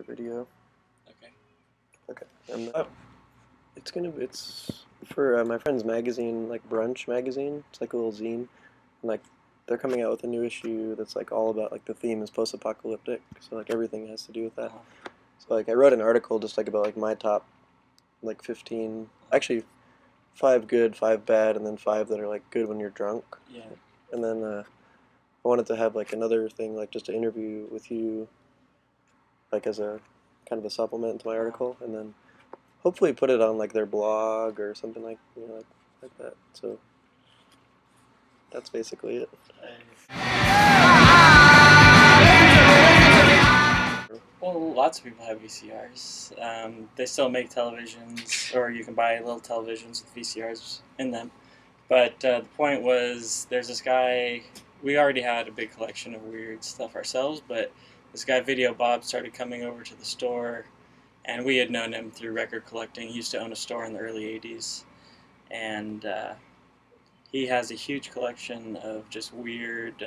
video. Okay. Okay. It's for my friend's magazine, like Brunch magazine. It's like a little zine. And, like they're coming out with a new issue that's like all about, like, the theme is post-apocalyptic, so like everything has to do with that. So like I wrote an article just like about like my top like 15, actually 5 good, 5 bad, and then 5 that are like good when you're drunk. Yeah. And then I wanted to have like another thing, like just an interview with you, like as a kind of a supplement to my article, and then hopefully put it on like their blog or something like, like that. So that's basically it. Well, lots of people have VCRs. They still make televisions, or you can buy little televisions with VCRs in them. But the point was, there's this guy. We already had a big collection of weird stuff ourselves, but this guy Video Bob started coming over to the store, and we had known him through record collecting. He used to own a store in the early '80s, and he has a huge collection of just weird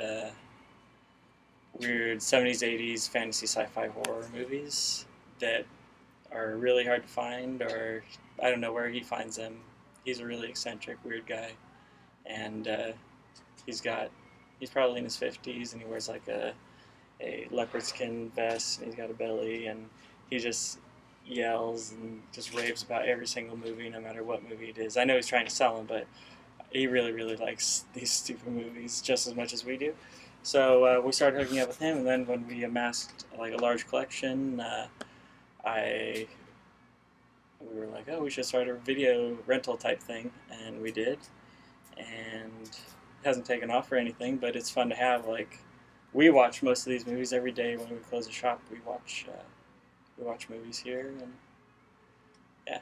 70s, 80s fantasy sci-fi horror movies that are really hard to find, or I don't know where he finds them. He's a really eccentric, weird guy, and he's probably in his 50s, and he wears like a leopard skin vest, and he's got a belly, and he just yells and just raves about every single movie, no matter what movie it is. I know he's trying to sell them, but he really, really likes these stupid movies just as much as we do. So we started hooking up with him, and then when we amassed like a large collection, we were like, oh, we should start a video rental type thing, and we did. And it hasn't taken off or anything, but it's fun to have. Like, we watch most of these movies every day when we close the shop. We watch movies here, and yeah.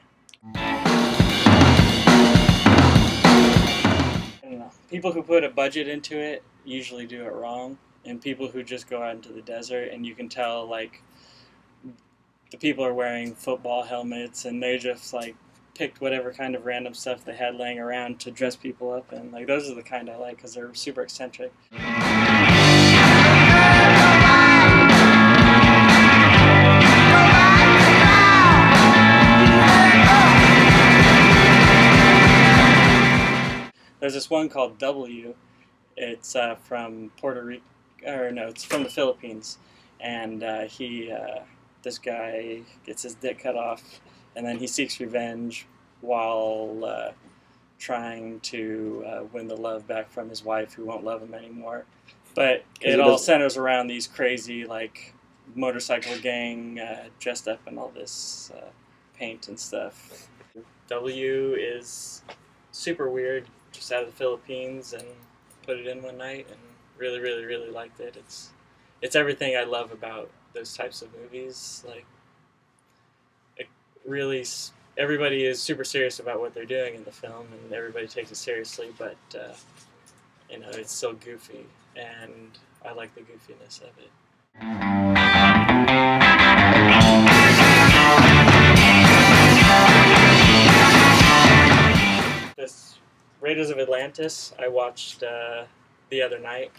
I don't know. People who put a budget into it usually do it wrong, and people who just go out into the desert, and you can tell, like, the people are wearing football helmets, and they just like picked whatever kind of random stuff they had laying around to dress people up, and like those are the kind I like because they're super eccentric. There's this one called W. It's from Puerto Rico, or no, it's from the Philippines, and this guy gets his dick cut off, and then he seeks revenge while trying to win the love back from his wife, who won't love him anymore. But it all centers around these crazy, like, motorcycle gang dressed up in all this paint and stuff. W is super weird, just out of the Philippines, and put it in one night and really, really, really liked it. It's everything I love about those types of movies. Like, it really, everybody is super serious about what they're doing in the film, and everybody takes it seriously, but it's still goofy, and I like the goofiness of it. This Raiders of Atlantis I watched the other night,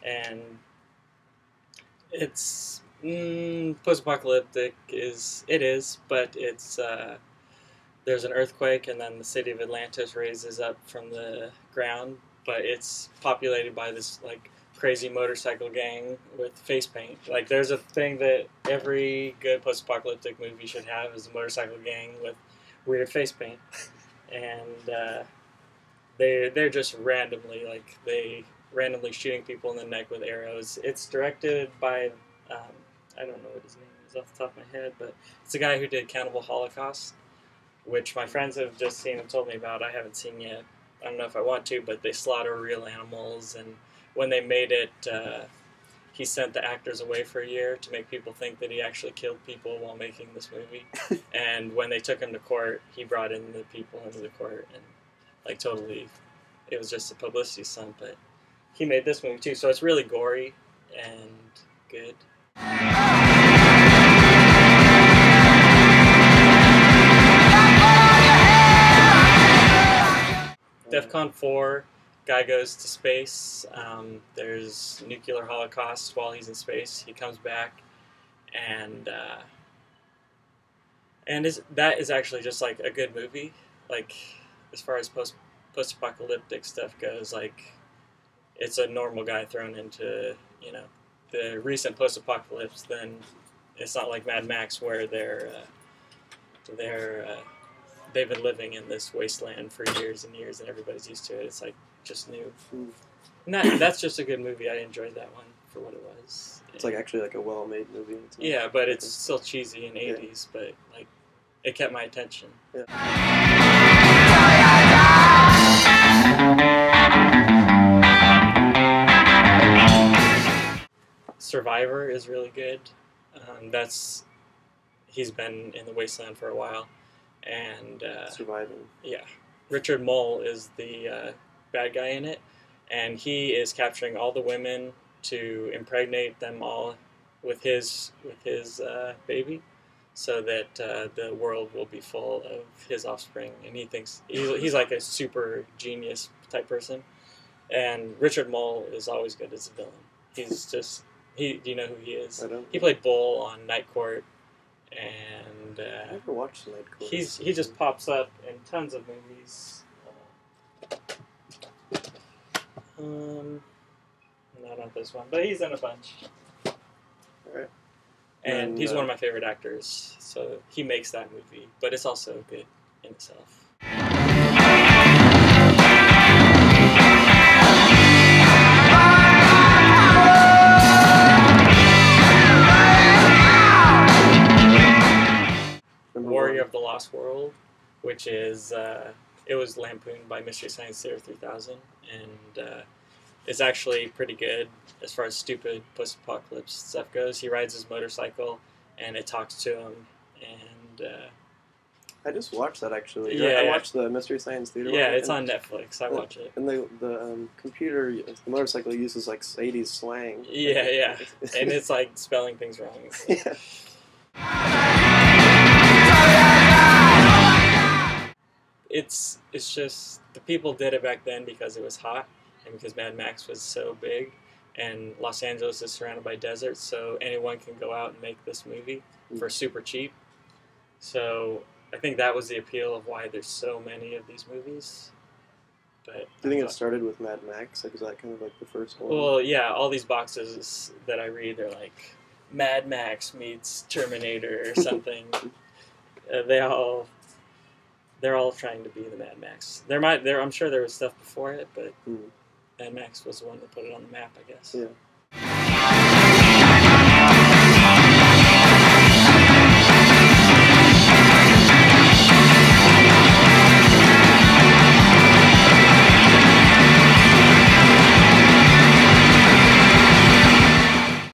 and it's post-apocalyptic but it's there's an earthquake, and then the city of Atlantis raises up from the ground, but it's populated by this like crazy motorcycle gang with face paint. Like, there's a thing that every good post-apocalyptic movie should have, is a motorcycle gang with weird face paint, and they're just randomly shooting people in the neck with arrows. It's directed by I don't know what his name is off the top of my head, but it's a guy who did Cannibal Holocaust, which my friends have just seen and told me about. I haven't seen yet. I don't know if I want to, but they slaughter real animals, and when they made it, he sent the actors away for a year to make people think that he actually killed people while making this movie. And when they took him to court, he brought in the people into the court, and like totally, it was just a publicity stunt, but he made this movie too, so it's really gory and good. DEFCON 4, guy goes to space, there's nuclear holocaust while he's in space, he comes back, and And that is actually just like a good movie. Like as far as post-apocalyptic stuff goes, like it's a normal guy thrown into the recent post-apocalypse. Then it's not like Mad Max where they've been living in this wasteland for years and years and everybody's used to it. It's like just new. And that's just a good movie. I enjoyed that one for what it was. It's like actually like a well-made movie. Yeah, but it's still cheesy in the 80s, but like it kept my attention. Yeah. Survivor is really good. He's been in the wasteland for a while, and surviving. Yeah, Richard Mole is the bad guy in it, and he is capturing all the women to impregnate them all with his baby, so that the world will be full of his offspring. And he thinks he's like a super genius type person. And Richard Mole is always good as a villain. He's just do you know who he is? I don't. He played Bull on Night Court, and I never watched Night Court. He just pops up in tons of movies. Not this one, but he's in a bunch. Alright. And he's one of my favorite actors, so he makes that movie, but it's also good in itself. Warrior of the Lost World, which is it was lampooned by Mystery Science Theater 3000, and it's actually pretty good as far as stupid post-apocalypse stuff goes. He rides his motorcycle, and it talks to him, and I just watched that actually. Yeah, I watched the Mystery Science Theater. Yeah, it's on Netflix. I watch it. And the computer, the motorcycle uses like 80s slang. Yeah, and it's like spelling things wrong. So. Yeah. It's just the people did it back then because it was hot and because Mad Max was so big, and Los Angeles is surrounded by deserts, so anyone can go out and make this movie for super cheap. So I think that was the appeal of why there's so many of these movies. But do you think it started with Mad Max? Like, is that kind of like the first one? Well, yeah, all these boxes that I read, they're like Mad Max meets Terminator or something. They're all trying to be the Mad Max. I'm sure there was stuff before it, but Mad Max was the one that put it on the map, I guess. Yeah.